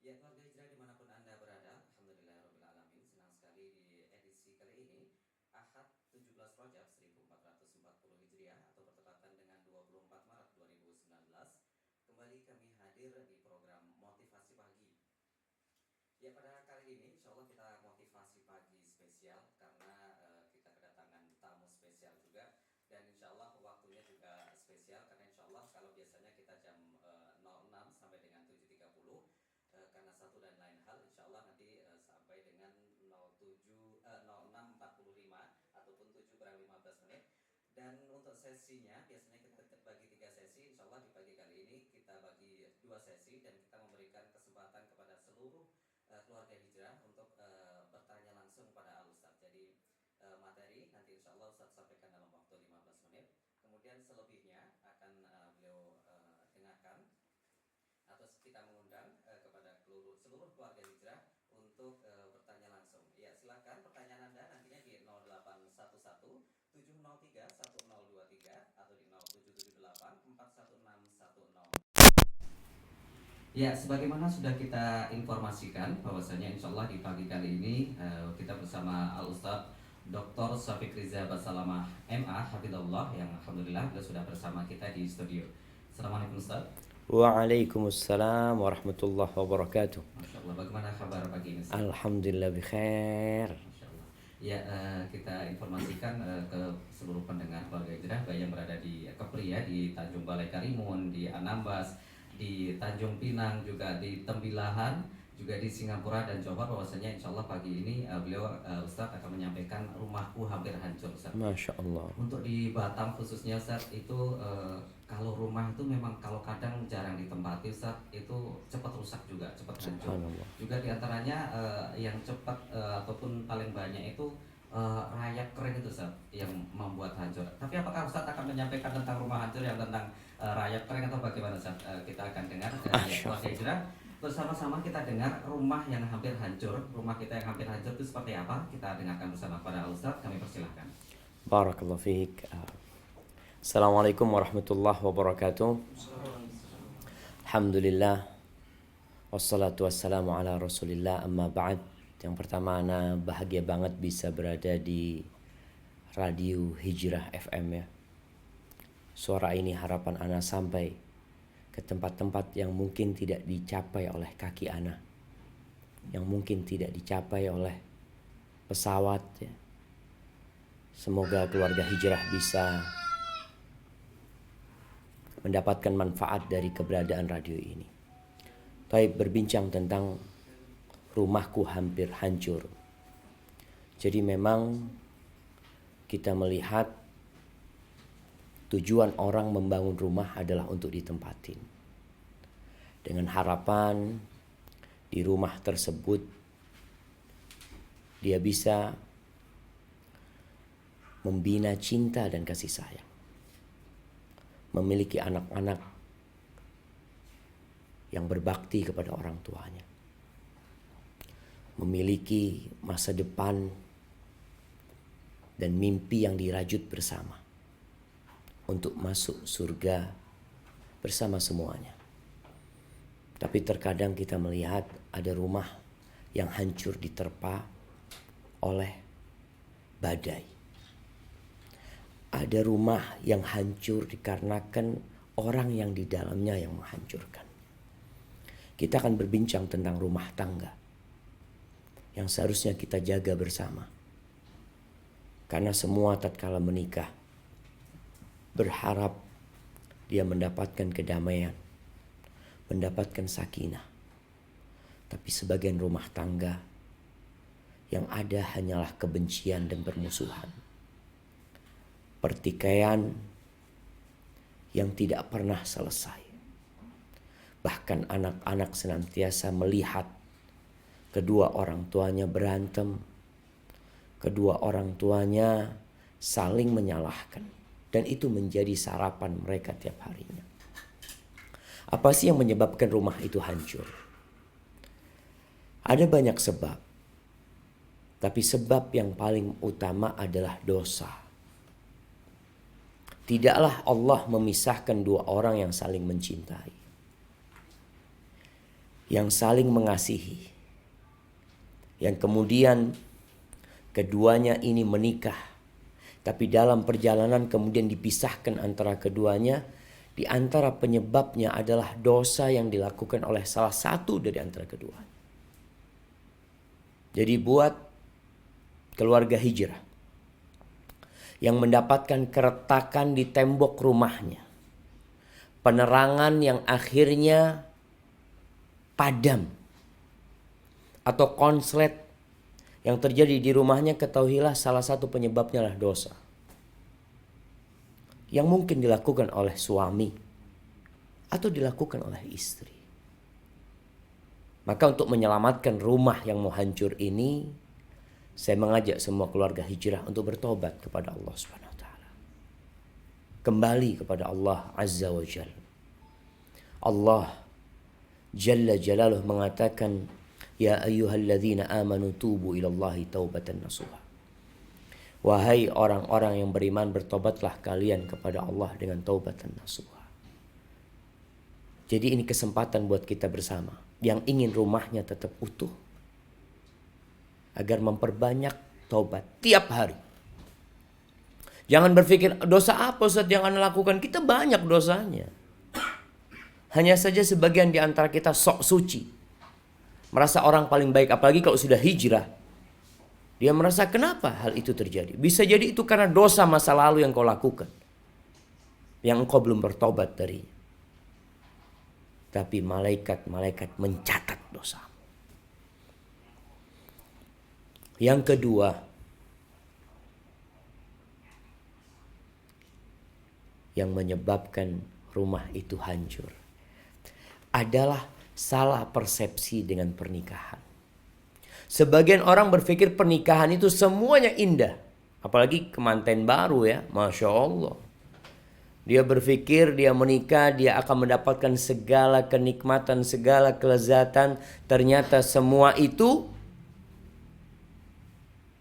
Ya, keluarga hijrah dimanapun Anda berada, Alhamdulillahirrahmanirrahim. Senang sekali di edisi kali ini, Ahad 17 Rajab 1440 Hijriah atau bertepatan dengan 24 Maret 2019. Kembali kami hadir di program Motivasi Pagi. Ya, pada kali ini insya Allah kita motivasi pagi spesial karena kita kedatangan tamu spesial juga. Dan insya Allah waktunya juga spesial karena insya Allah kalau biasanya kita jam 06 sampai dengan 7.30, karena satu dan lain hal insya Allah nanti sampai dengan 06.45 ataupun 7 kurang 15 menit. Dan untuk sesinya biasanya kita bagi 3 sesi. Insya Allah di pagi kali ini kita bagi 2 sesi dan kita memberikan kesempatan kepada seluruh keluarga hijrah untuk bertanya langsung pada Al Ustadz. Jadi materi nanti insya Allah Ustadz sampaikan dalam waktu 15 menit. Kemudian selebihnya akan beliau dengarkan atau kita mengundang kepada seluruh keluarga hijrah untuk bertanya langsung. Ya, silakan pertanyaan Anda nantinya di 0811 703 1023 atau di 0778 41610. Ya, sebagaimana sudah kita informasikan bahwasanya insya Allah di pagi kali ini kita bersama Al Ustadz Dr. Syafiq Riza Basalamah MA Hafidhullah yang alhamdulillah beliau sudah bersama kita di studio. Assalamualaikum Ustaz. Waalaikumsalam warahmatullahi wabarakatuh. Masya Allah, bagaimana kabar pagi ini Ustaz? Alhamdulillah bikhair. Masya Allah. Ya, kita informasikan ke seluruh pendengar keluarga hijrah baik yang berada di Kepri ya, di Tanjung Balai Karimun, di Anambas, di Tanjung Pinang, juga di Tembilahan, juga di Singapura dan Johor, bahwasanya insya Allah pagi ini beliau Ustadz akan menyampaikan rumahku hampir hancur Ustadz. Masya Allah. Untuk di Batam khususnya Ustadz itu kalau rumah itu memang kalau kadang jarang ditempati Ustadz itu cepat rusak juga, cepat hancur. Juga diantaranya yang cepat ataupun paling banyak itu rayap kering itu Ustadz yang membuat hancur. Tapi apakah Ustadz akan menyampaikan tentang rumah hancur yang tentang rayap kering atau bagaimana Ustadz? Kita akan dengar keluarga hijrah. Bersama-sama kita dengar rumah yang hampir hancur. Rumah kita yang hampir hancur itu seperti apa? Kita dengarkan bersama pada Ustadz. Kami persilahkan. Barakallahu fiik. Assalamualaikum warahmatullahi wabarakatuh. Alhamdulillah. Wassalatu wassalamu ala rasulillah, amma ba'd. Yang pertama, ana bahagia banget bisa berada di Radio Hijrah FM ya. Suara ini harapan ana sampai ke tempat-tempat yang mungkin tidak dicapai oleh kaki ana, yang mungkin tidak dicapai oleh pesawat ya. Semoga keluarga hijrah bisa mendapatkan manfaat dari keberadaan radio ini. Taib berbincang tentang rumahku hampir hancur. Jadi memang kita melihat tujuan orang membangun rumah adalah untuk ditempatin. Dengan harapan di rumah tersebut dia bisa membina cinta dan kasih sayang. Memiliki anak-anak yang berbakti kepada orang tuanya. Memiliki masa depan dan mimpi yang dirajut bersama untuk masuk surga bersama semuanya. Tapi terkadang kita melihat ada rumah yang hancur diterpa oleh badai. Ada rumah yang hancur dikarenakan orang yang di dalamnya yang menghancurkan. Kita akan berbincang tentang rumah tangga yang seharusnya kita jaga bersama. Karena semua tatkala menikah berharap dia mendapatkan kedamaian, mendapatkan sakinah. Tapi sebagian rumah tangga yang ada hanyalah kebencian dan permusuhan. Pertikaian yang tidak pernah selesai. Bahkan anak-anak senantiasa melihat kedua orang tuanya berantem, kedua orang tuanya saling menyalahkan. Dan itu menjadi sarapan mereka tiap harinya. Apa sih yang menyebabkan rumah itu hancur? Ada banyak sebab. Tapi sebab yang paling utama adalah dosa. Tidaklah Allah memisahkan dua orang yang saling mencintai. yang saling mengasihi, yang kemudian keduanya ini menikah, tapi dalam perjalanan kemudian dipisahkan antara keduanya. Di antara penyebabnya adalah dosa yang dilakukan oleh salah satu dari antara kedua. Jadi buat keluarga hijrah yang mendapatkan keretakan di tembok rumahnya, penerangan yang akhirnya padam, atau konslet yang terjadi di rumahnya, ketahuilah salah satu penyebabnya adalah dosa yang mungkin dilakukan oleh suami atau dilakukan oleh istri. Maka untuk menyelamatkan rumah yang mau hancur ini, saya mengajak semua keluarga hijrah untuk bertobat kepada Allah Subhanahu wa taala. Kembali kepada Allah Azza wa Jalla. Allah Jalla Jalaluh mengatakan, "Ya ayyuhalladzina amanu tubu ilallahi taubatan nasuha." Wahai orang-orang yang beriman, bertobatlah kalian kepada Allah dengan taubatan nasuha. Jadi ini kesempatan buat kita bersama yang ingin rumahnya tetap utuh, agar memperbanyak taubat tiap hari. Jangan berpikir, dosa apa Ustaz yang Anda lakukan? Kita banyak dosanya. Hanya saja sebagian di antara kita sok suci, merasa orang paling baik, apalagi kalau sudah hijrah. Dia merasa kenapa hal itu terjadi? Bisa jadi itu karena dosa masa lalu yang kau lakukan, yang engkau belum bertobat darinya. Tapi malaikat-malaikat mencatat dosamu. Yang kedua, yang menyebabkan rumah itu hancur adalah salah persepsi dengan pernikahan. Sebagian orang berpikir pernikahan itu semuanya indah. Apalagi kemanten baru ya, Masya Allah. Dia berpikir dia menikah, dia akan mendapatkan segala kenikmatan, segala kelezatan. Ternyata semua itu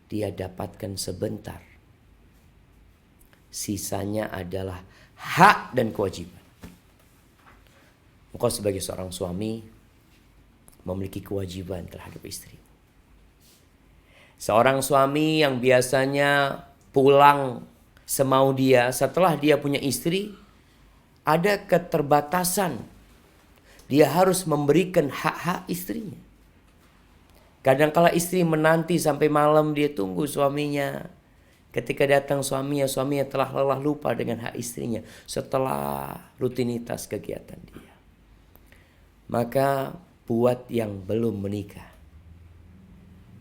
dia dapatkan sebentar. Sisanya adalah hak dan kewajiban. Engkau sebagai seorang suami memiliki kewajiban terhadap istri. Seorang suami yang biasanya pulang semau dia setelah dia punya istri, ada keterbatasan. Dia harus memberikan hak-hak istrinya. Kadang-kala istri menanti sampai malam, dia tunggu suaminya. Ketika datang suaminya telah lelah lupa dengan hak istrinya setelah rutinitas kegiatan dia. Maka buat yang belum menikah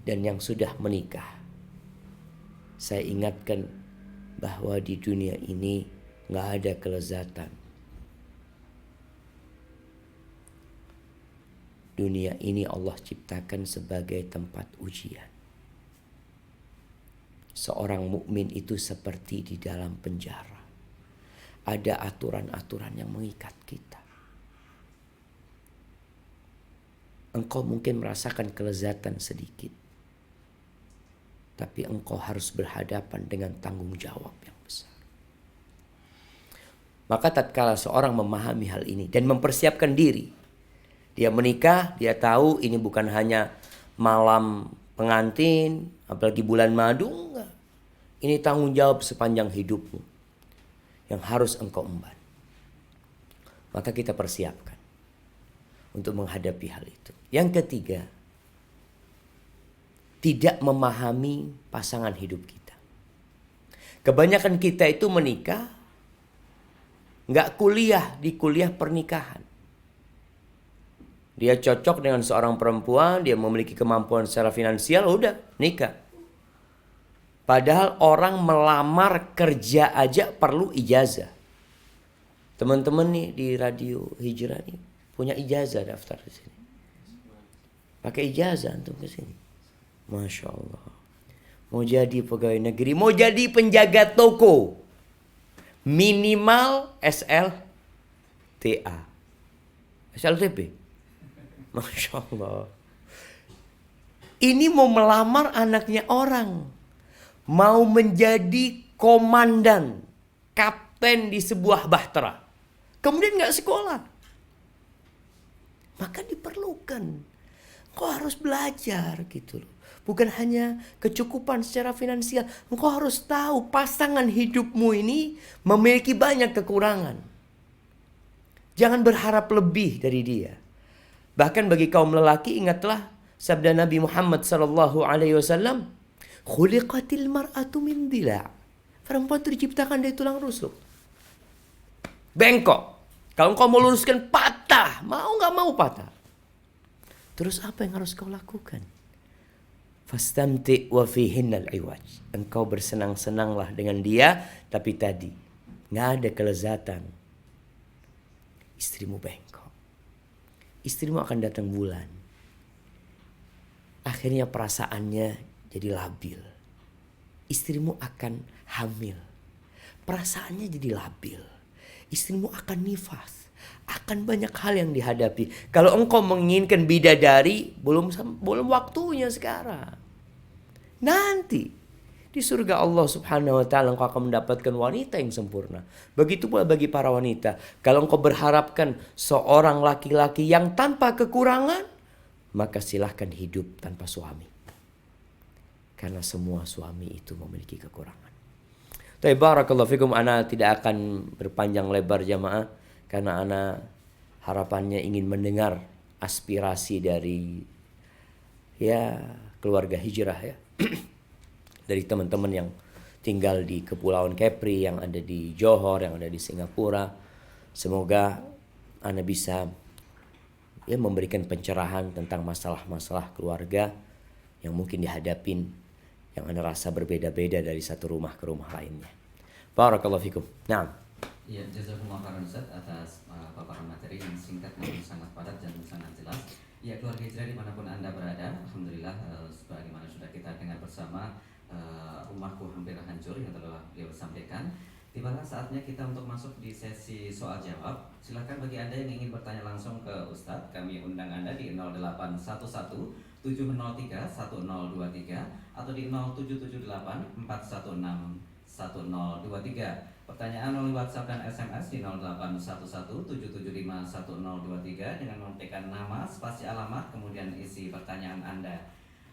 dan yang sudah menikah, saya ingatkan bahwa di dunia ini gak ada kelezatan. Dunia ini Allah ciptakan sebagai tempat ujian. Seorang mukmin itu seperti di dalam penjara. Ada aturan-aturan yang mengikat kita. Engkau mungkin merasakan kelezatan sedikit, tapi engkau harus berhadapan dengan tanggung jawab yang besar. Maka tatkala seorang memahami hal ini dan mempersiapkan diri, dia menikah, dia tahu ini bukan hanya malam pengantin, apalagi bulan madu, enggak. Ini tanggung jawab sepanjang hidupmu yang harus engkau emban. Maka kita persiapkan untuk menghadapi hal itu. Yang ketiga, tidak memahami pasangan hidup kita. Kebanyakan kita itu menikah, nggak kuliah di kuliah pernikahan. Dia cocok dengan seorang perempuan, dia memiliki kemampuan secara finansial, udah nikah. Padahal orang melamar kerja aja perlu ijazah. Teman-teman nih di radio Hijrah nih punya ijazah daftar di sini. Pakai ijazah untuk ke sini. Masya Allah. Mau jadi pegawai negeri, mau jadi penjaga toko, minimal SLTA, SLTP. Masya Allah. Ini mau melamar anaknya orang, mau menjadi komandan, kapten di sebuah bahtera, kemudian nggak sekolah. maka diperlukan. Engkau harus belajar gitu loh. Bukan hanya kecukupan secara finansial. Engkau harus tahu pasangan hidupmu ini memiliki banyak kekurangan. Jangan berharap lebih dari dia. Bahkan bagi kaum lelaki, ingatlah sabda Nabi Muhammad SAW, khuliqatil mar'atu min dila'. Perempuan itu diciptakan dari tulang rusuk. Bengkok. Kalau engkau mau luruskan, patah. Mau gak mau patah. Terus apa yang harus kau lakukan? Fastamti wa fihinnal iwaj. Engkau bersenang-senanglah dengan dia, tapi tadi gak ada kelezatan. Istrimu bengkok. Istrimu akan datang bulan. Akhirnya perasaannya jadi labil. Istrimu akan hamil. Perasaannya jadi labil. Istrimu akan nifas. Akan banyak hal yang dihadapi. Kalau engkau menginginkan bidadari, belum waktunya sekarang. Nanti di surga Allah Subhanahu wa taala engkau akan mendapatkan wanita yang sempurna. Begitu pula bagi para wanita. Kalau engkau berharapkan seorang laki-laki yang tanpa kekurangan, maka silahkan hidup tanpa suami. Karena semua suami itu memiliki kekurangan. Tapi barakallahu fikum, ana tidak akan berpanjang lebar jamaah, karena ana harapannya ingin mendengar aspirasi dari keluarga hijrah ya. Dari teman-teman yang tinggal di Kepulauan Kepri, yang ada di Johor, yang ada di Singapura. Semoga ana bisa memberikan pencerahan tentang masalah-masalah keluarga yang mungkin dihadapin, yang ana rasa berbeda-beda dari satu rumah ke rumah lainnya. Barakallahu fikum. Naam. Ya, jazakumullah khairan Ustaz atas paparan materi yang singkat namun sangat padat dan sangat jelas. Ya, keluarga hijrah dimanapun Anda berada, alhamdulillah sebagaimana sudah kita dengar bersama, rumahku hampir hancur yang telah beliau sampaikan. Tibalah saatnya kita untuk masuk di sesi soal jawab. Silakan bagi Anda yang ingin bertanya langsung ke Ustadz, kami undang Anda di 0811 703 1023 atau di 0778 416 1023. Pertanyaan melalui WhatsApp dan SMS di 0811 775 1023 dengan mengetikkan nama, spasi alamat, kemudian isi pertanyaan Anda.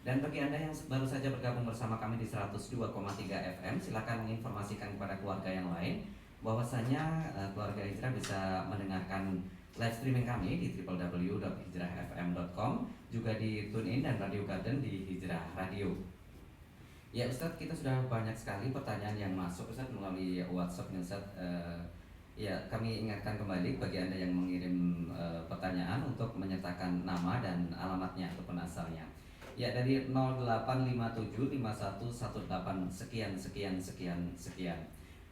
Dan bagi Anda yang baru saja bergabung bersama kami di 102,3 FM, silakan menginformasikan kepada keluarga yang lain bahwasanya keluarga Hijrah bisa mendengarkan live streaming kami di www.hijrahfm.com, juga di TuneIn dan Radio Garden di Hijrah Radio. Ya Ustadz, kita sudah banyak sekali pertanyaan yang masuk Ustadz melalui WhatsApp nih Ustadz. Ya, kami ingatkan kembali bagi Anda yang mengirim pertanyaan untuk menyertakan nama dan alamatnya ataupun asalnya. Ya, dari 08575118 sekian.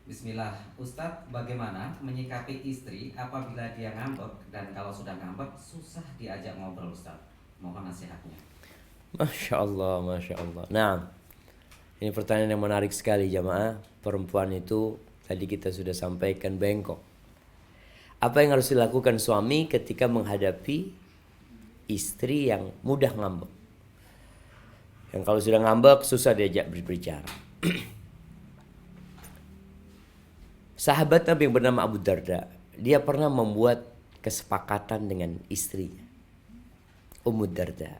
Bismillah. Ustadz, bagaimana menyikapi istri apabila dia ngambek, dan kalau sudah ngambek susah diajak ngobrol Ustadz? Mohon nasihatnya. Masya Allah, Masya Allah. Nah, ini pertanyaan yang menarik sekali jamaah. Perempuan itu tadi kita sudah sampaikan bengkok. Apa yang harus dilakukan suami ketika menghadapi istri yang mudah ngambek? Yang kalau sudah ngambek susah diajak berbicara. Sahabat Nabi yang bernama Abu Darda, dia pernah membuat kesepakatan dengan istrinya, Ummu Darda.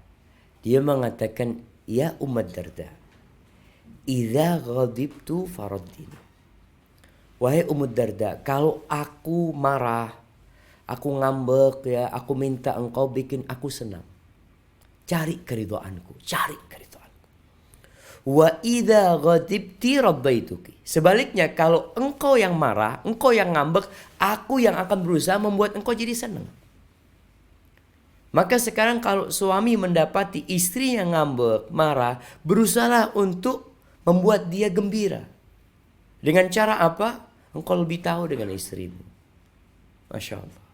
Dia mengatakan, ya Ummu Darda, idza ghadibtu faraddini. Wahai Ummu Darda, kalau aku marah, aku ngambek ya, aku minta engkau bikin aku senang. Cari keridhaanku, cari keridhaanku. Wa idza ghadibti rabbaituki. Sebaliknya, kalau engkau yang marah, engkau yang ngambek, aku yang akan berusaha membuat engkau jadi senang. Maka sekarang kalau suami mendapati istri yang ngambek, marah, berusahalah untuk membuat dia gembira. Dengan cara apa? Engkau lebih tahu dengan istrimu. Masya Allah.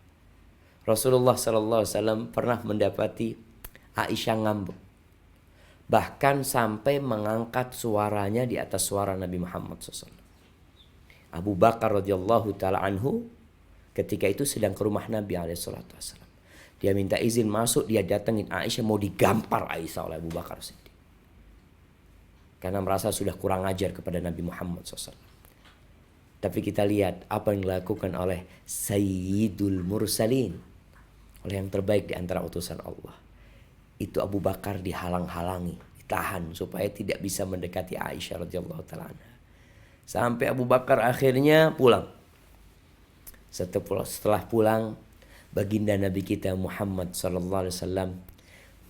Rasulullah SAW pernah mendapati Aisyah ngambek. Bahkan sampai mengangkat suaranya di atas suara Nabi Muhammad SAW. Abu Bakar radhiyallahu ta'ala anhu ketika itu sedang ke rumah Nabi SAW. Dia minta izin masuk, dia datengin Aisyah, mau digampar Aisyah oleh Abu Bakar Siddiq. Karena merasa sudah kurang ajar kepada Nabi Muhammad SAW. Tapi kita lihat apa yang dilakukan oleh Sayyidul Mursalin, oleh yang terbaik di antara utusan Allah. Itu Abu Bakar dihalang-halangi, ditahan supaya tidak bisa mendekati Aisyah radhiyallahu taala anha. Sampai Abu Bakar akhirnya pulang. Setelah pulang, baginda Nabi kita Muhammad sallallahu alaihi wasallam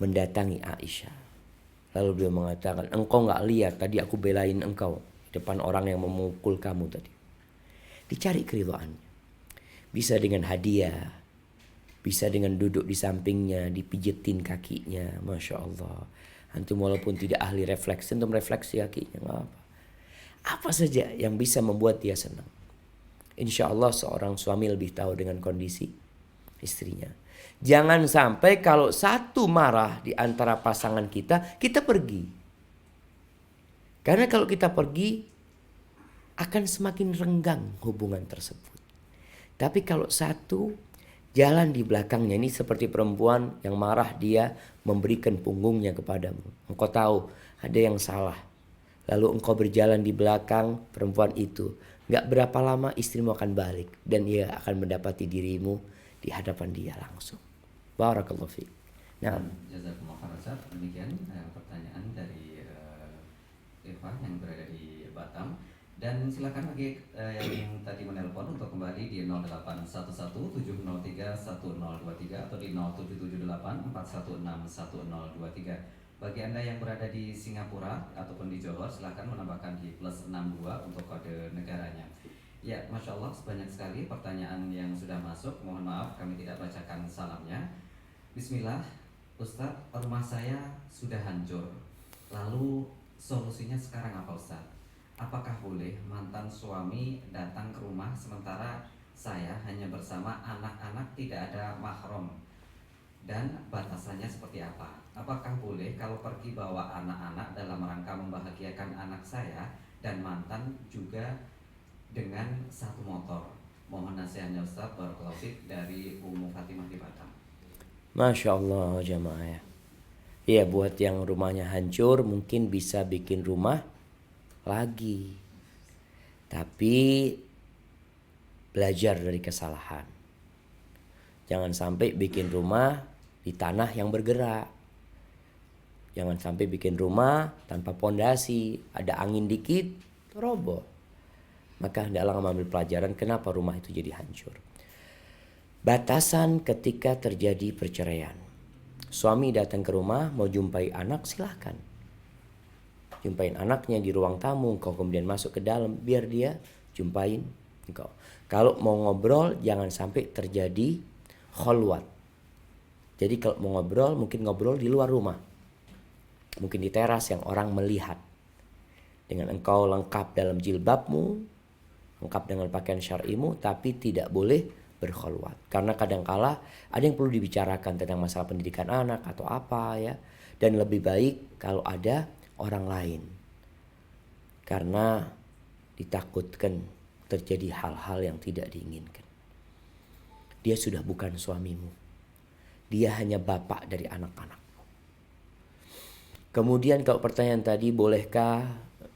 mendatangi Aisyah. Lalu beliau mengatakan, engkau nggak lihat tadi aku belain engkau di depan orang yang memukul kamu tadi. Dicari keridhaannya. Bisa dengan hadiah, bisa dengan duduk di sampingnya, dipijetin kakinya, masya Allah. Antum walaupun tidak ahli refleksi, antum refleksi kakinya, nggak apa. Apa saja yang bisa membuat dia senang. Insya Allah seorang suami lebih tahu dengan kondisi istrinya. Jangan sampai kalau satu marah di antara pasangan kita, kita pergi. Karena kalau kita pergi, akan semakin renggang hubungan tersebut. Tapi kalau satu jalan di belakangnya, ini seperti perempuan yang marah, dia memberikan punggungnya kepadamu. Engkau tahu ada yang salah. Lalu engkau berjalan di belakang perempuan itu. Gak berapa lama istrimu akan balik. Dan ia akan mendapati dirimu di hadapan dia langsung. Barakallahu fiik. Nah, Jazakumullah khairan Ustaz. Demikian pertanyaan dari Eva yang berada di Batam. Dan silakan bagi yang tadi menelpon untuk kembali di 0811-703-1023 atau di 0778-416-1023. Bagi Anda yang berada di Singapura ataupun di Johor, silakan menambahkan di +62 untuk kode negaranya. Ya, Masya Allah, sebanyak sekali pertanyaan yang sudah masuk. Mohon maaf kami tidak bacakan salamnya. Bismillah, Ustadz, rumah saya sudah hancur. Lalu solusinya sekarang apa Ustadz? Apakah boleh mantan suami datang ke rumah sementara saya hanya bersama anak-anak, tidak ada mahram? Dan batasannya seperti apa? Apakah boleh kalau pergi bawa anak-anak dalam rangka membahagiakan anak saya dan mantan juga dengan satu motor? Mohon nasihatnya Ustaz. Barakallahu fiik, dari Ummu Fatimah di Batam. masya Allah jamaah ya. Ya, buat yang rumahnya hancur mungkin bisa bikin rumah lagi. Tapi belajar dari kesalahan. Jangan sampai bikin rumah di tanah yang bergerak. Jangan sampai bikin rumah tanpa pondasi, ada angin dikit roboh. Maka hendaklah mengambil pelajaran kenapa rumah itu jadi hancur. Batasan ketika terjadi perceraian. Suami datang ke rumah mau jumpai anak, silahkan. Jumpain anaknya di ruang tamu, engkau kemudian masuk ke dalam, biar dia jumpain engkau. Kalau mau ngobrol jangan sampai terjadi kholwat. Jadi kalau mau ngobrol mungkin ngobrol di luar rumah. Mungkin di teras yang orang melihat. Dengan engkau lengkap dalam jilbabmu, lengkap dengan pakaian syar'imu, tapi tidak boleh berkholwat. Karena kadangkala ada yang perlu dibicarakan tentang masalah pendidikan anak atau apa ya. Dan lebih baik kalau ada orang lain. Karena ditakutkan terjadi hal-hal yang tidak diinginkan. Dia sudah bukan suamimu. Dia hanya bapak dari anak-anak. Kemudian kalau pertanyaan tadi, bolehkah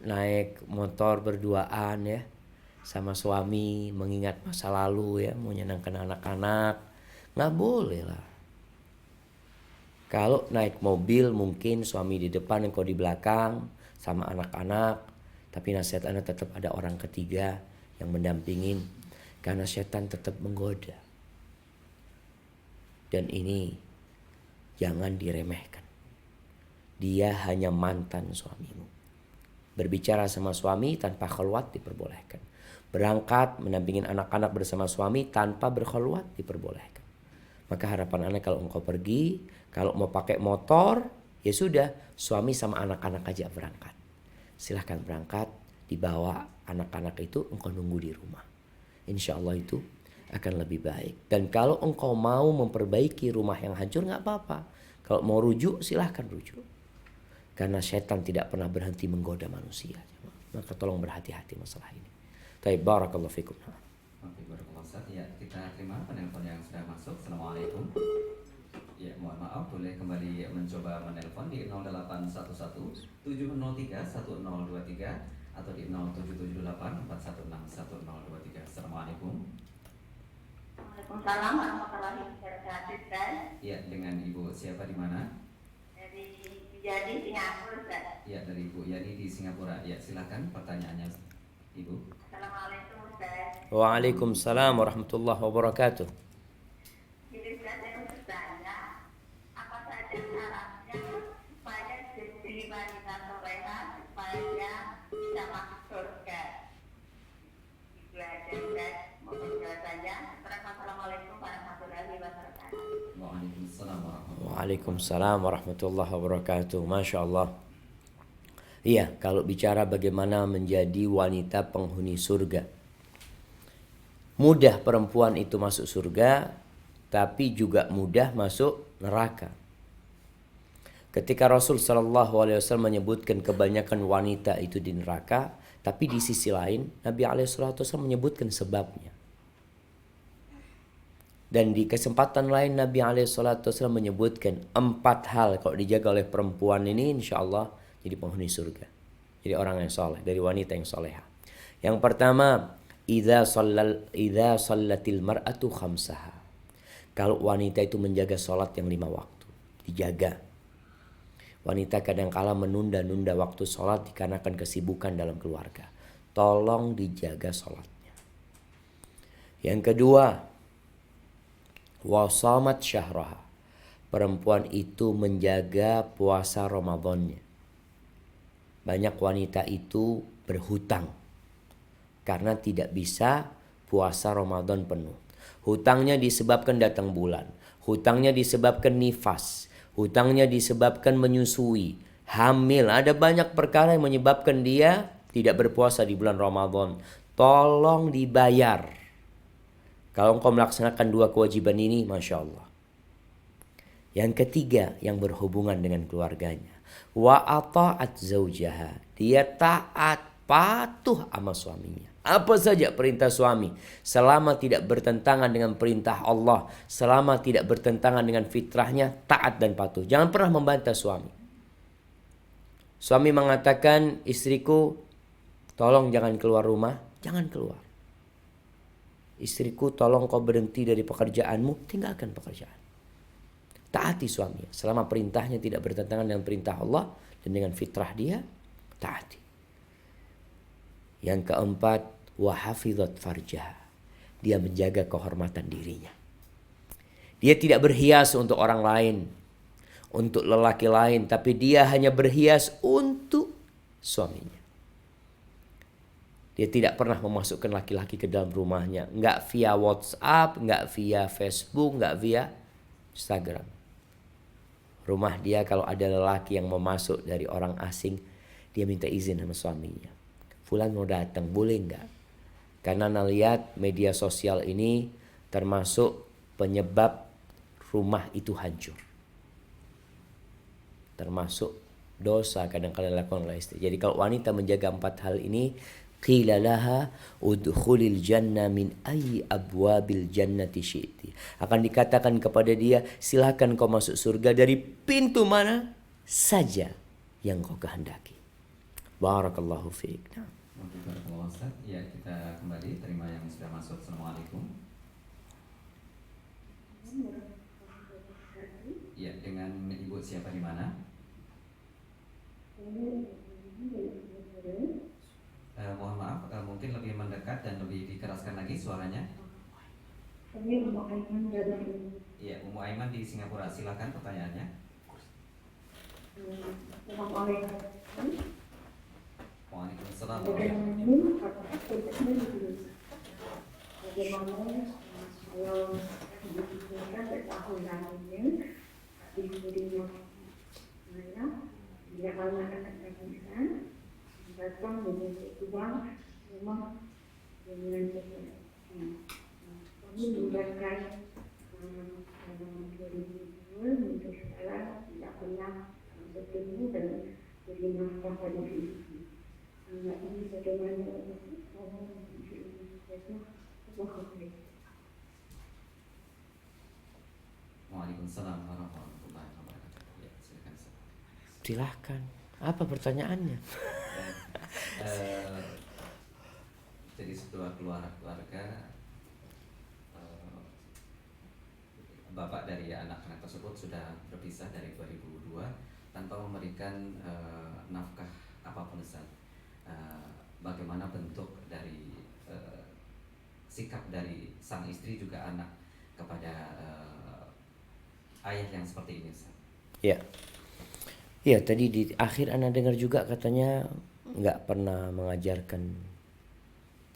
naik motor berduaan ya sama suami, mengingat masa lalu ya, menyenangkan anak-anak? Nggak boleh lah. Kalau naik mobil mungkin suami di depan, engkau di belakang sama anak-anak. Tapi nasihat Anda tetap ada orang ketiga yang mendampingin. Karena setan tetap menggoda. Dan ini jangan diremehkan. Dia hanya mantan suamimu. Berbicara sama suami tanpa kholwat diperbolehkan. Berangkat mendampingin anak-anak bersama suami tanpa berkholwat diperbolehkan. Maka harapan Anda kalau engkau pergi, kalau mau pakai motor, ya sudah, suami sama anak-anak aja berangkat. Silahkan berangkat, dibawa anak-anak itu, engkau nunggu di rumah. Insya Allah itu akan lebih baik. Dan kalau engkau mau memperbaiki rumah yang hancur, gak apa-apa. Kalau mau rujuk, silahkan rujuk. Karena setan tidak pernah berhenti menggoda manusia. Maka tolong berhati-hati masalah ini. Baik, barakallahu fikum. Oke, barakallahu Ustaz. Ya, kita terima penelpon yang sudah masuk. Assalamualaikum. Ya, mohon maaf, boleh kembali mencoba menelpon di 0811-703-1023 atau di 0778-416-1023. Assalamualaikum. Waalaikumsalam warahmatullahi wabarakatuh, Ustaz. Ya, dengan Ibu siapa di mana? Dari Jadi Singapura, Ustaz. Ya, dari Ibu Yani di Singapura. Ya, silakan pertanyaannya, Ibu. Assalamualaikum, Ustaz. Waalaikumsalam warahmatullahi wabarakatuh. Jadi Ustaz, saya mau bertanya, apa saja syaratnya supaya jadi wanita soleha supaya bisa masuk surga? Itu aja, Ustaz. Mohon penjelasannya. Assalamualaikum warahmatullahi wabarakatuh. Waalaikumsalam warahmatullahi Waalaikumsalam warahmatullahi wabarakatuh. Masya Allah. Iya, kalau bicara bagaimana menjadi wanita penghuni surga. Mudah perempuan itu masuk surga, tapi juga mudah masuk neraka. Ketika Rasul Shallallahu Alaihi Wasallam menyebutkan kebanyakan wanita itu di neraka, tapi di sisi lain Nabi Alaihi Wasallam menyebutkan sebabnya. Dan di kesempatan lain Nabi SAW menyebutkan 4 hal kalau dijaga oleh perempuan ini insya Allah jadi penghuni surga. Jadi orang yang soleh, dari wanita yang soleha. Yang pertama, idza shallatil mar'atu khamsaha. Kalau wanita itu menjaga sholat yang 5 waktu, dijaga. Wanita kadangkala menunda-nunda waktu sholat dikarenakan kesibukan dalam keluarga. Tolong dijaga sholatnya. Yang kedua, wasamat syahraha. Perempuan itu menjaga puasa Ramadannya. Banyak wanita itu berhutang karena tidak bisa puasa Ramadan penuh. Hutangnya disebabkan datang bulan, hutangnya disebabkan nifas, hutangnya disebabkan menyusui, hamil. Ada banyak perkara yang menyebabkan dia tidak berpuasa di bulan Ramadan. Tolong dibayar. Kalau engkau melaksanakan 2 kewajiban ini, Masya Allah. Yang ketiga, yang berhubungan dengan keluarganya. Wa ata'at zaujaha. Dia taat, patuh sama suaminya. Apa saja perintah suami, selama tidak bertentangan dengan perintah Allah, selama tidak bertentangan dengan fitrahnya, taat dan patuh. Jangan pernah membantah suami. Suami mengatakan, istriku, tolong jangan keluar rumah, jangan keluar. Istriku, tolong kau berhenti dari pekerjaanmu, tinggalkan pekerjaan. Taati suami. Selama perintahnya tidak bertentangan dengan perintah Allah dan dengan fitrah dia, taati. Yang keempat, wahafizat farjaha. Dia menjaga kehormatan dirinya. Dia tidak berhias untuk orang lain, untuk lelaki lain, tapi dia hanya berhias untuk suaminya. Dia tidak pernah memasukkan laki-laki ke dalam rumahnya. Enggak via WhatsApp, enggak via Facebook, enggak via Instagram. Rumah dia kalau ada lelaki yang mau masuk dari orang asing, dia minta izin sama suaminya. Fulan mau datang, boleh enggak? Karena Anda lihat media sosial ini termasuk penyebab rumah itu hancur. Termasuk dosa kadang-kadang dilakukan oleh istri. Jadi kalau wanita menjaga 4 hal ini, qila laha udkhulil jannah min ayyi abwabil jannati syi'ti. Akan dikatakan kepada dia, silakan kau masuk surga dari pintu mana saja yang kau kehendaki. Barakallahu fiik. wabarakatuh. Ustaz, ya kita kembali terima yang sudah masuk. Assalamualaikum. Ya, dengan Ibu siapa di mana? Mohon maaf, mungkin lebih mendekat dan lebih dikeraskan lagi suaranya. Iya, Umu Aiman di Singapura. Silakan pertanyaannya. Waalaikumsalam. Datang dengan uang memang dengan kami menggunakan dalam 2002 untuk sekarang tidak pernah bertemu dan beri nafkah pada diri. Ini bagaimana orang itu berhubung. Waalaikumsalam warahmatullahi wabarakatuh. Ya, silakan. Silakan. Apa pertanyaannya? Jadi sebuah keluarga bapak dari anak-anak tersebut sudah berpisah dari 2002 tanpa memberikan nafkah apapun Ustaz. Bagaimana bentuk dari sikap dari sang istri juga anak kepada ayah yang seperti ini Ustaz? Ya. Ya, tadi di akhir Anda dengar juga katanya nggak pernah mengajarkan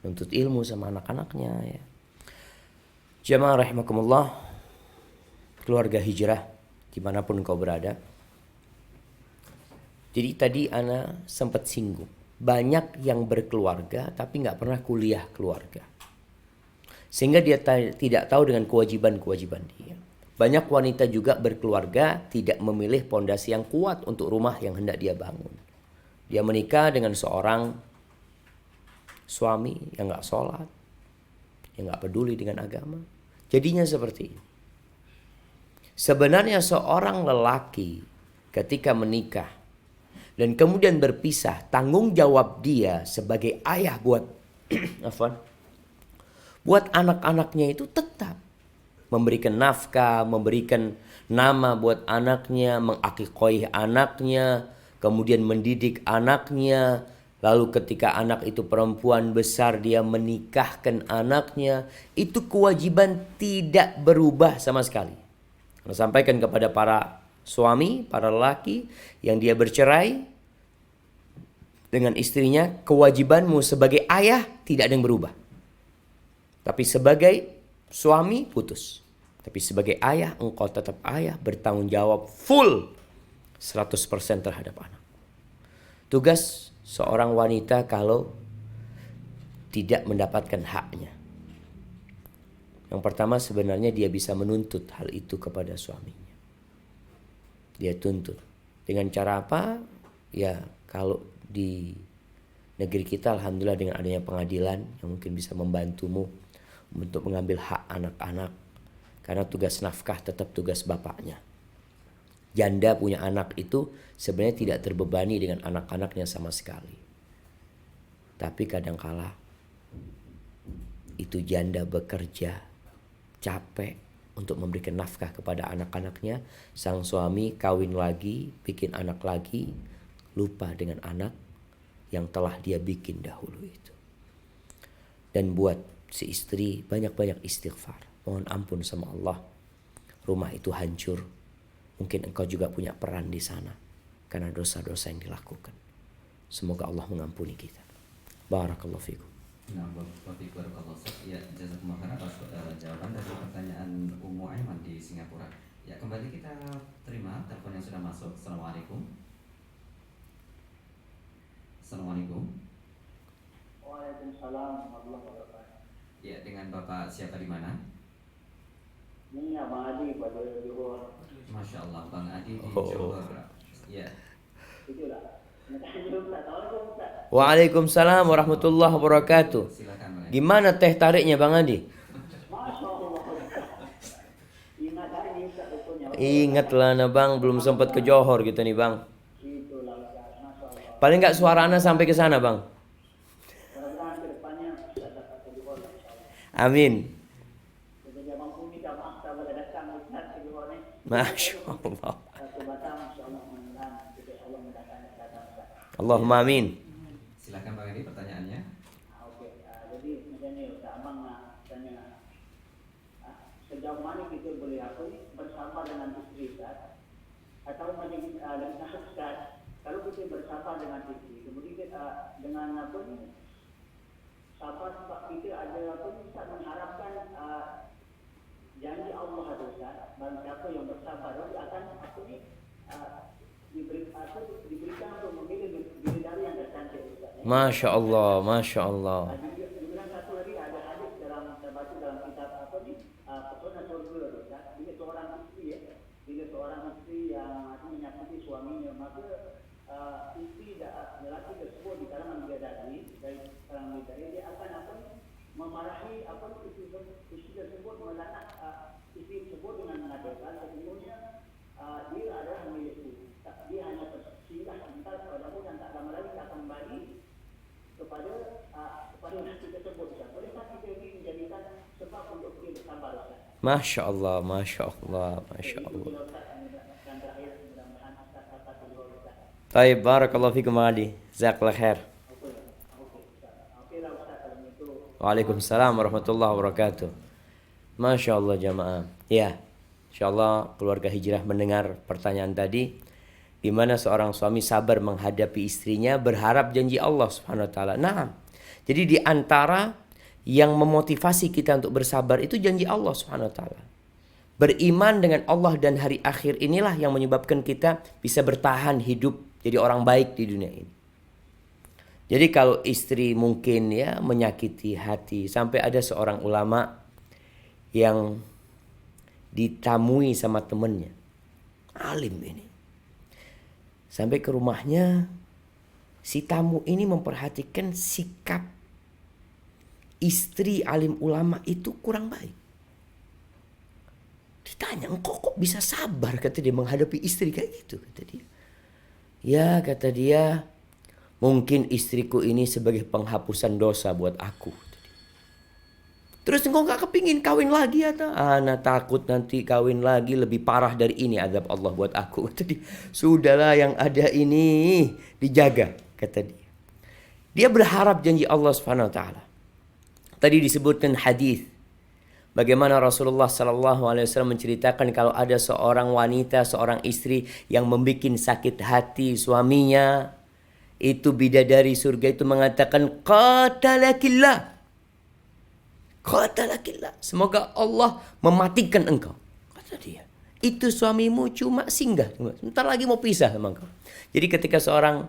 nuntut ilmu sama anak-anaknya ya. Jamaah rahimakumullah, keluarga hijrah dimanapun kau berada. Jadi tadi Ana sempat singgung, banyak yang berkeluarga tapi nggak pernah kuliah keluarga, sehingga dia tidak tahu dengan kewajiban-kewajiban dia. Banyak wanita juga berkeluarga tidak memilih pondasi yang kuat untuk rumah yang hendak dia bangun. Dia menikah dengan seorang suami yang nggak sholat, yang nggak peduli dengan agama. Jadinya seperti ini. Sebenarnya seorang lelaki ketika menikah dan kemudian berpisah, tanggung jawab dia sebagai ayah buat buat anak-anaknya itu tetap memberikan nafkah, memberikan nama buat anaknya, mengakikoi anaknya, kemudian mendidik anaknya. Lalu ketika anak itu perempuan besar, dia menikahkan anaknya. Itu kewajiban tidak berubah sama sekali. Saya sampaikan kepada para suami, para lelaki yang dia bercerai dengan istrinya, kewajibanmu sebagai ayah tidak ada yang berubah. Tapi sebagai suami putus. Tapi sebagai ayah, engkau tetap ayah, bertanggung jawab full 100% terhadap anak. Tugas seorang wanita kalau tidak mendapatkan haknya. Yang pertama sebenarnya dia bisa menuntut hal itu kepada suaminya. Dia tuntut. Dengan cara apa? Ya kalau di negeri kita alhamdulillah dengan adanya pengadilan yang mungkin bisa membantumu untuk mengambil hak anak-anak. Karena tugas nafkah tetap tugas bapaknya. Janda punya anak itu sebenarnya tidak terbebani dengan anak-anaknya sama sekali. Tapi kadangkala itu janda bekerja, capek untuk memberikan nafkah kepada anak-anaknya. Sang suami kawin lagi, bikin anak lagi, lupa dengan anak yang telah dia bikin dahulu itu. Dan buat si istri banyak-banyak istighfar. Mohon ampun sama Allah. Rumah itu hancur. Mungkin engkau juga punya peran di sana karena dosa-dosa yang dilakukan. Semoga Allah mengampuni kita. Barakallahu fikum. Nah, barakallahu fikum. Ya, jazakumullah khairan atas jawaban dari pertanyaan Ummu Aiman di Singapura. Ya, kembali kita terima telepon yang sudah masuk. Assalamualaikum. Assalamualaikum. Waalaikumsalam warahmatullahi wabarakatuh. Ya, dengan Bapak siapa di mana? Ini Abang Adi pada Johor. Masya Allah, Bang Adi di Johor. Ya. Itulah. Assalamualaikum Ustaz. Waalaikumsalam warahmatullahi wabarakatuh. Silakan Bang Adi. Gimana teh tariknya Bang Adi? Masya Allah. Ingat hari Ustaz rupanya. Ingatlah nah Bang, belum sempat ke Johor gitu nih Bang. Itulah Ustaz. Masya Allah. Paling nggak suara Anda sampai ke sana Bang. Mudah-mudahan ke depannya Ustaz dapat ke Johor insyaallah. Amin. Jadi Abang pun minta maaf tak boleh datang Ustaz ke Johor ni. Masya Allah. Satu Batam insyaallah mudah-mudahan kita Allah mendatangkan datang Ustaz. Allahumma amin. Silakan Bang Adi pertanyaannya. Okey. Jadi macam ni Ustaz Abang nak tanya. Sejauh mana kita boleh bersabar dengan isteri Ustaz? Atau macam dengan Ustaz, kalau kita bersabar dengan isteri, kemudian kita dengan sabar sebab kita ada Ustaz mengharapkan janji Allah ada Ustaz, barang siapa yang bersabar dia akan diberikan untuk memilih bidadari yang tercantik Ustaz. Masya Allah, Masya Allah. Dibilang satu hari ada hadis dalam terbaca dalam kitab Pesona Surga Ustaz. Bila seorang isteri yang menyakiti suaminya, maka isteri lelaki tersebut di kalangan bidadari dari kalangan bidadari dia akan memarahi isteri tersebut melaknat isteri tersebut dengan mengatakan sesungguhnya dia adalah milikku. Dia hanya tersinggah sebentar padamu dan tak lama lagi akan kembali kepada lelaki tersebut. Bolehkah kita ini menjadikan sebab untuk dia bersabar Ustaz? Masya Allah, Masya Allah, Masya Allah. Dan terakhir mudah-mudahan Ustaz dapat beliau Ustaz. Taib, barakallahu fikum Bang Adi. Jazakallah khair. Oke lah Ustaz kalau itu. Waalaikumsalam warahmatullahi wabarakatuh. Masya Allah jamaah. Ya, insya Allah keluarga hijrah mendengar pertanyaan tadi. Di mana seorang suami sabar menghadapi istrinya berharap janji Allah Subhanahu wa taala. Nah, jadi di antara yang memotivasi kita untuk bersabar itu janji Allah Subhanahu wa taala. Beriman dengan Allah dan hari akhir inilah yang menyebabkan kita bisa bertahan hidup jadi orang baik di dunia ini. Jadi kalau istri mungkin ya menyakiti hati, sampai ada seorang ulama yang ditamui sama temennya, alim ini. Sampai ke rumahnya, si tamu ini memperhatikan sikap istri alim ulama itu kurang baik. Ditanya, engkau kok bisa sabar, kata dia, menghadapi istri kayak gitu, kata dia. Ya, kata dia, mungkin istriku ini sebagai penghapusan dosa buat aku. Terus engkau gak kepingin kawin lagi atau? Anak takut nanti kawin lagi lebih parah dari ini azab Allah buat aku. Kata dia, sudahlah yang ada ini dijaga, kata dia. Dia berharap janji Allah Subhanahu wa taala. Tadi disebutkan hadis bagaimana Rasulullah sallallahu alaihi wasallam menceritakan kalau ada seorang wanita, seorang istri yang membuat sakit hati suaminya, itu bidadari surga itu mengatakan qatalakillah. Qatalakillah, semoga Allah mematikan engkau, kata dia. Itu suamimu cuma singgah, sebentar lagi mau pisah sama engkau. Jadi ketika seorang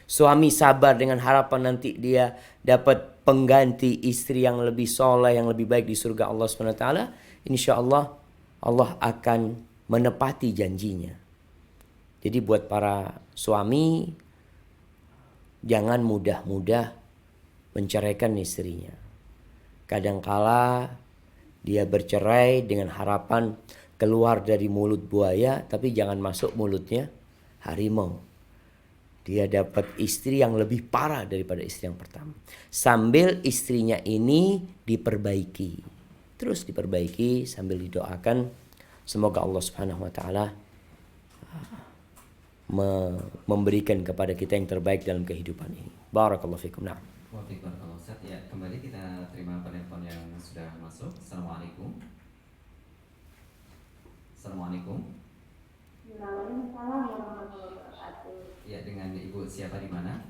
suami sabar dengan harapan nanti dia dapat pengganti istri yang lebih soleh, yang lebih baik di surga Allah SWT, insya Allah Allah akan menepati janjinya. Jadi buat para suami, jangan mudah-mudah menceraikan istrinya. Kadangkala dia bercerai dengan harapan keluar dari mulut buaya, tapi jangan masuk mulutnya harimau. Dia dapat istri yang lebih parah daripada istri yang pertama. Sambil istrinya ini diperbaiki. Terus diperbaiki sambil didoakan. Semoga Allah Subhanahu wa taala memberikan kepada kita yang terbaik dalam kehidupan ini. Barakallahu fikum. Nah. Waalaikumsalam Ustaz. Ya, kembali kita terima penelpon yang sudah masuk. Assalamualaikum. Assalamualaikum. Waalaikumsalam warahmatullahi wabarakatuh. Ya, dengan Ibu siapa di mana?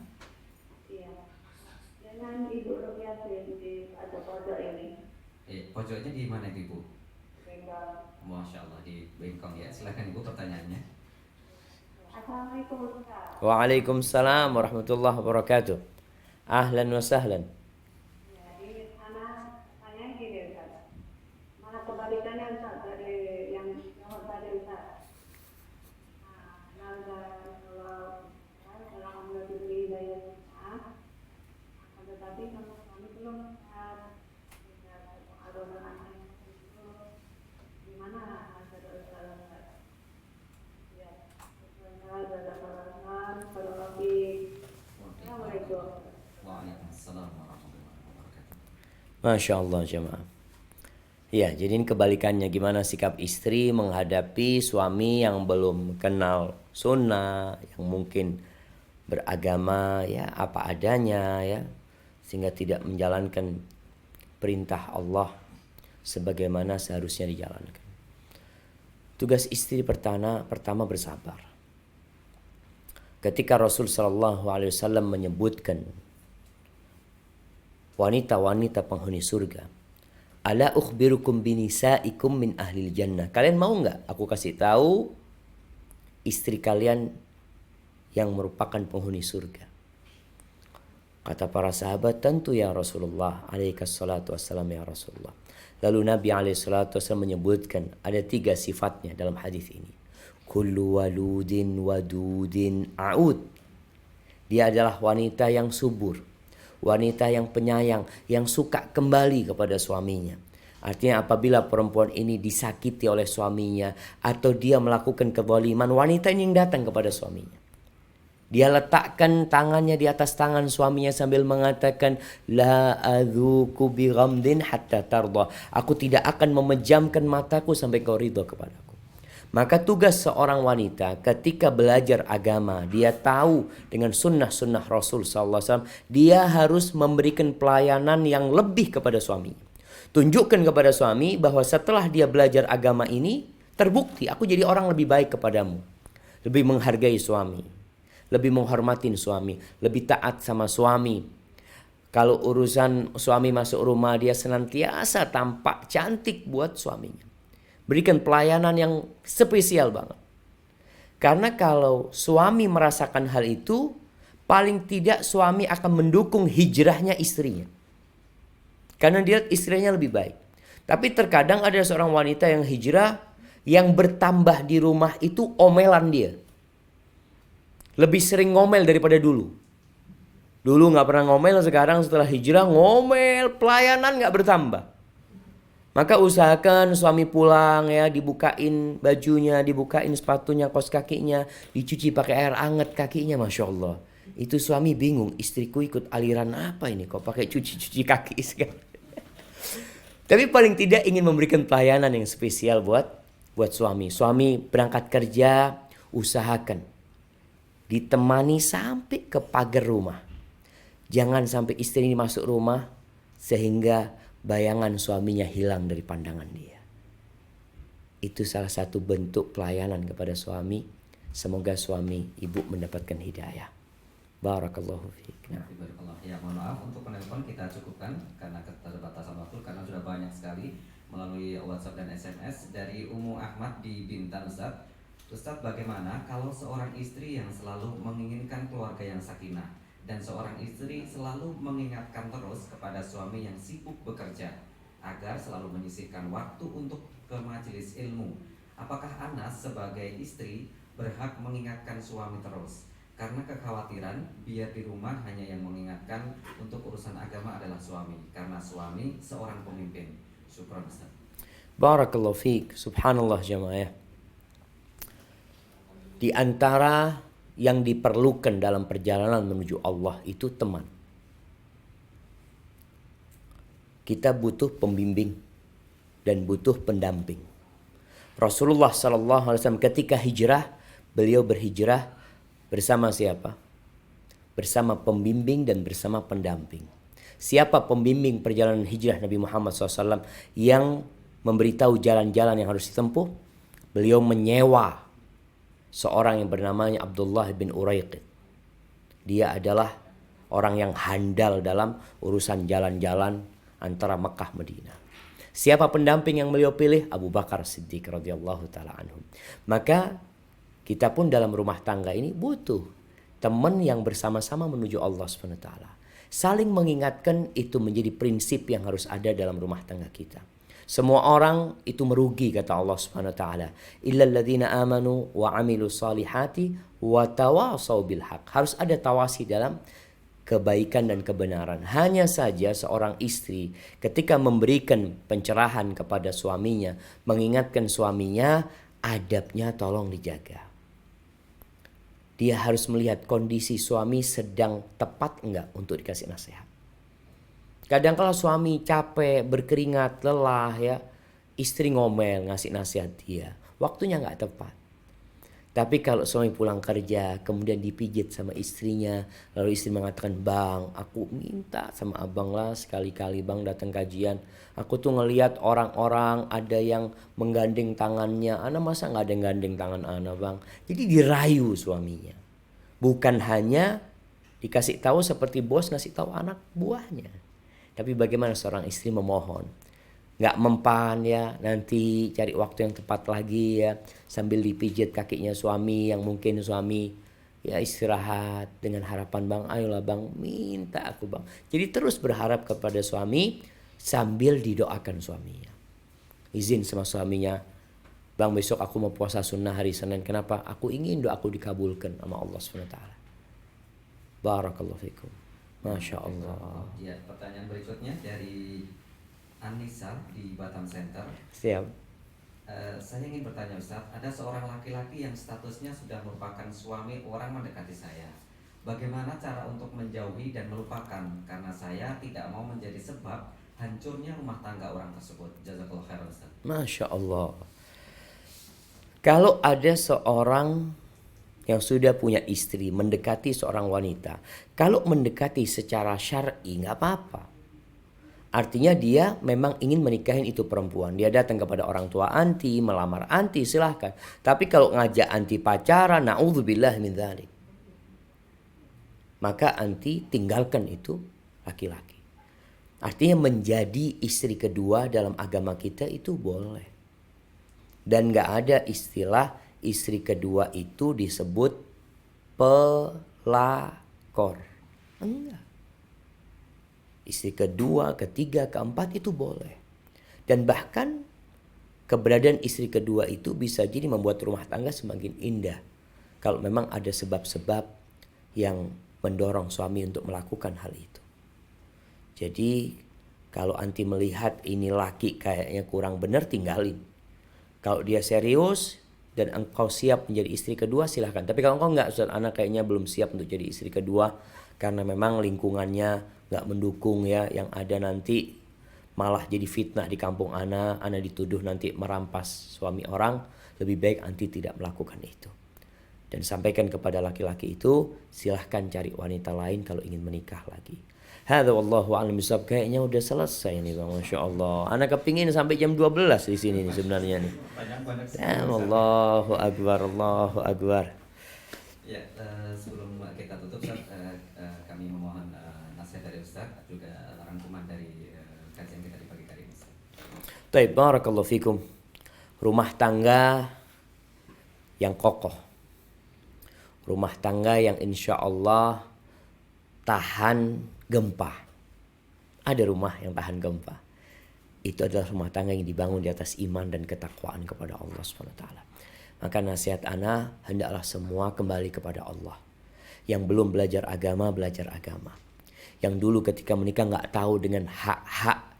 Iya. Dengan Ibu Rupiatin di pojok ini. Pojoknya di mana Ibu? Bengkong. Masya Allah, di Bengkong ya. Silakan Ibu pertanyaannya. Assalamualaikum Ustaz. Waalaikumsalam warahmatullahi wabarakatuh. Ahlan wa sahlan. Jadi anak saya gini Ustaz. Malah kebalikannya Ustaz dari yang jawab tadi Ustaz. Nah, kalau alhamdulillah diberi daya Ustaz. Tetapi sama kami belum Ustaz. Ada anak itu gimana Ustaz? Ya, Ustaz ada pengalaman kalau lebih. Assalamualaikum. Waalaikumsalam warahmatullahi wabarakatuh. Masya Allah jemaah. Ya, jadi ini kebalikannya, gimana sikap istri menghadapi suami yang belum kenal sunnah, yang mungkin beragama ya apa adanya ya, sehingga tidak menjalankan perintah Allah sebagaimana seharusnya dijalankan. Tugas istri pertama bersabar. Ketika Rasul sallallahu alaihi wasallam menyebutkan wanita-wanita penghuni surga, ala ukhbirukum binisaikum min ahlil jannah. Kalian mau nggak aku kasih tahu istri kalian yang merupakan penghuni surga? Kata para sahabat, tentu ya Rasulullah, alaihi salatu wassalam ya Rasulullah. Lalu Nabi alaihi salatu wassalam menyebutkan ada 3 sifatnya dalam hadis ini. Kullu waludin wadudin a'ud. Dia adalah wanita yang subur, wanita yang penyayang, yang suka kembali kepada suaminya. Artinya apabila perempuan ini disakiti oleh suaminya atau dia melakukan kezaliman, wanita ini yang datang kepada suaminya. Dia letakkan tangannya di atas tangan suaminya sambil mengatakan, la adzuku bi ghamdin hatta tarda. Aku tidak akan memejamkan mataku sampai kau ridho kepadaku. Maka tugas seorang wanita ketika belajar agama, dia tahu dengan sunnah-sunnah Rasul SAW, dia harus memberikan pelayanan yang lebih kepada suami. Tunjukkan kepada suami bahwa setelah dia belajar agama ini, terbukti aku jadi orang lebih baik kepadamu. Lebih menghargai suami, lebih menghormatin suami, lebih taat sama suami. Kalau urusan suami masuk rumah, dia senantiasa tampak cantik buat suaminya. Berikan pelayanan yang spesial banget. Karena kalau suami merasakan hal itu, paling tidak suami akan mendukung hijrahnya istrinya. Karena dia istrinya lebih baik. Tapi terkadang ada seorang wanita yang hijrah, yang bertambah di rumah itu omelan dia. Lebih sering ngomel daripada dulu. Dulu gak pernah ngomel, sekarang setelah hijrah ngomel, pelayanan gak bertambah. Maka usahakan suami pulang ya, dibukain bajunya, dibukain sepatunya, kaos kakinya, dicuci pakai air hangat kakinya, Masya Allah. Itu suami bingung, istriku ikut aliran apa ini, kok pakai cuci-cuci kaki sekali. Tapi paling tidak ingin memberikan pelayanan yang spesial buat suami. Suami berangkat kerja, usahakan ditemani sampai ke pagar rumah. Jangan sampai istri ini masuk rumah sehingga bayangan suaminya hilang dari pandangan dia. Itu salah satu bentuk pelayanan kepada suami. Semoga suami ibu mendapatkan hidayah. Barakallahu fiik. Ya, mohon maaf untuk penelpon kita cukupkan karena keterbatasan waktu, karena sudah banyak sekali melalui WhatsApp dan SMS. Dari Umu Ahmad di Bintan, Ustaz. Ustaz, bagaimana kalau seorang istri yang selalu menginginkan keluarga yang sakinah dan seorang istri selalu mengingatkan terus kepada suami yang sibuk bekerja agar selalu menyisihkan waktu untuk ke majelis ilmu? Apakah Anas sebagai istri berhak mengingatkan suami terus? Karena kekhawatiran biar di rumah hanya yang mengingatkan untuk urusan agama adalah suami, karena suami seorang pemimpin. Syukran, Ustaz. Barakallahu fiik. Subhanallah jamaah. Di antara yang diperlukan dalam perjalanan menuju Allah itu teman. Kita butuh pembimbing dan butuh pendamping. Rasulullah SAW ketika hijrah, beliau berhijrah bersama siapa? Bersama pembimbing dan bersama pendamping. Siapa pembimbing perjalanan hijrah Nabi Muhammad SAW yang memberitahu jalan-jalan yang harus ditempuh? Beliau menyewa seorang yang bernamanya Abdullah bin Uraiqid. Dia adalah orang yang handal dalam urusan jalan-jalan antara Mekah Madinah. Siapa pendamping yang beliau pilih? Abu Bakar Siddiq radhiyallahu taala anhu. Maka kita pun dalam rumah tangga ini butuh teman yang bersama-sama menuju Allah SWT. Saling mengingatkan itu menjadi prinsip yang harus ada dalam rumah tangga kita. Semua orang itu merugi kata Allah Subhanahu wa taala. Illal ladzina amanu wa amilus solihati wa tawasau bil haq. Harus ada tawasi dalam kebaikan dan kebenaran. Hanya saja seorang istri ketika memberikan pencerahan kepada suaminya, mengingatkan suaminya, adabnya tolong dijaga. Dia harus melihat kondisi suami sedang tepat enggak untuk dikasih nasihat. Kadang kala suami capek, berkeringat, lelah ya, istri ngomel ngasih nasihat dia, waktunya nggak tepat. Tapi kalau suami pulang kerja kemudian dipijit sama istrinya, lalu istri mengatakan, "Bang, aku minta sama abang lah sekali-kali bang datang kajian. Aku tuh ngelihat orang-orang ada yang menggandeng tangannya, ana masa nggak ada yang gandeng tangan ana bang?" Jadi dirayu suaminya, bukan hanya dikasih tahu seperti bos ngasih tahu anak buahnya. Tapi bagaimana seorang istri memohon, nggak mempan ya, nanti cari waktu yang tepat lagi ya, sambil dipijit kakinya suami yang mungkin suami ya istirahat dengan harapan, "Bang, ayolah bang, minta aku bang." Jadi terus berharap kepada suami sambil didoakan suaminya. Izin sama suaminya, "Bang, besok aku mau puasa sunnah hari Senin. Kenapa? Aku ingin doaku dikabulkan sama Allah SWT." Barakallahu fikum. Masya Allah. Ya, pertanyaan berikutnya dari Anissa di Batam Center. Siap. Saya ingin bertanya Ustaz, ada seorang laki-laki yang statusnya sudah merupakan suami orang mendekati saya. Bagaimana cara untuk menjauhi dan melupakan? Karena saya tidak mau menjadi sebab hancurnya rumah tangga orang tersebut. Jazakallahu khairan Ustaz. Masya Allah. Kalau ada seorang yang sudah punya istri mendekati seorang wanita, kalau mendekati secara syar'i nggak apa-apa. Artinya dia memang ingin menikahin itu perempuan. Dia datang kepada orang tua anti, melamar anti, silahkan. Tapi kalau ngajak anti pacaran, na'udzubillah min dzalik, maka anti tinggalkan itu laki-laki. Artinya menjadi istri kedua dalam agama kita itu boleh. Dan gak ada istilah istri kedua itu disebut pelakor. Enggak. Istri kedua, ketiga, keempat itu boleh. Dan bahkan keberadaan istri kedua itu bisa jadi membuat rumah tangga semakin indah. Kalau memang ada sebab-sebab yang mendorong suami untuk melakukan hal itu. Jadi kalau anti melihat ini laki kayaknya kurang benar, tinggalin. Kalau dia serius dan engkau siap menjadi istri kedua, silahkan. Tapi kalau engkau enggak, Ustaz, anak kayaknya belum siap untuk jadi istri kedua karena memang lingkungannya nggak mendukung ya, yang ada nanti malah jadi fitnah di kampung anak dituduh nanti merampas suami orang, lebih baik anti tidak melakukan itu. Dan sampaikan kepada laki-laki itu, silahkan cari wanita lain kalau ingin menikah lagi. Hadza wallahu a'lam bishawab. Kayaknya udah selesai nih Bang, Masya Allah. Anak kepingin sampai jam 12 di sini nih sebenarnya nih. Allahu Akbar, Allahu Akbar. Ya, sebelum kita tutup Ustaz, kami memohon nasihat dari Ustaz, juga rangkuman dari kajian kita di pagi hari ini. Baik, barakallahu fikum. Rumah tangga yang kokoh, rumah tangga yang insya Allah tahan gempa. Ada rumah yang tahan gempa. Itu adalah rumah tangga yang dibangun di atas iman dan ketakwaan kepada Allah SWT. Maka nasihat ana, hendaklah semua kembali kepada Allah. Yang belum belajar agama, belajar agama. Yang dulu ketika menikah gak tahu dengan hak-hak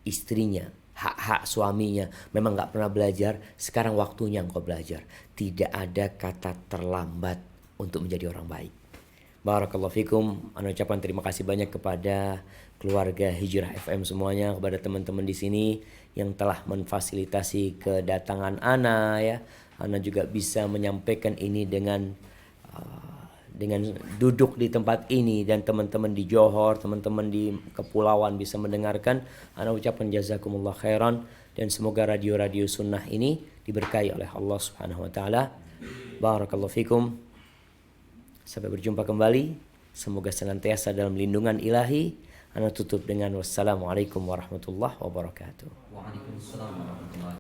istrinya, hak-hak suaminya, memang gak pernah belajar, sekarang waktunya engkau belajar. Tidak ada kata terlambat untuk menjadi orang baik. Barakallahu fikum. Ana ucapkan terima kasih banyak kepada keluarga Hijrah FM semuanya, kepada teman-teman di sini yang telah memfasilitasi kedatangan ana ya. Ana juga bisa menyampaikan ini dengan duduk di tempat ini, dan teman-teman di Johor, teman-teman di kepulauan bisa mendengarkan. Ana ucapkan jazakumullah khairan, dan semoga radio-radio sunnah ini diberkahi oleh Allah Subhanahu wa taala. Barakallahu fikum. Sampai berjumpa kembali. Semoga senantiasa dalam lindungan ilahi. Ana tutup dengan wassalamualaikum warahmatullahi wabarakatuh. Waalaikumsalam warahmatullahi wabarakatuh.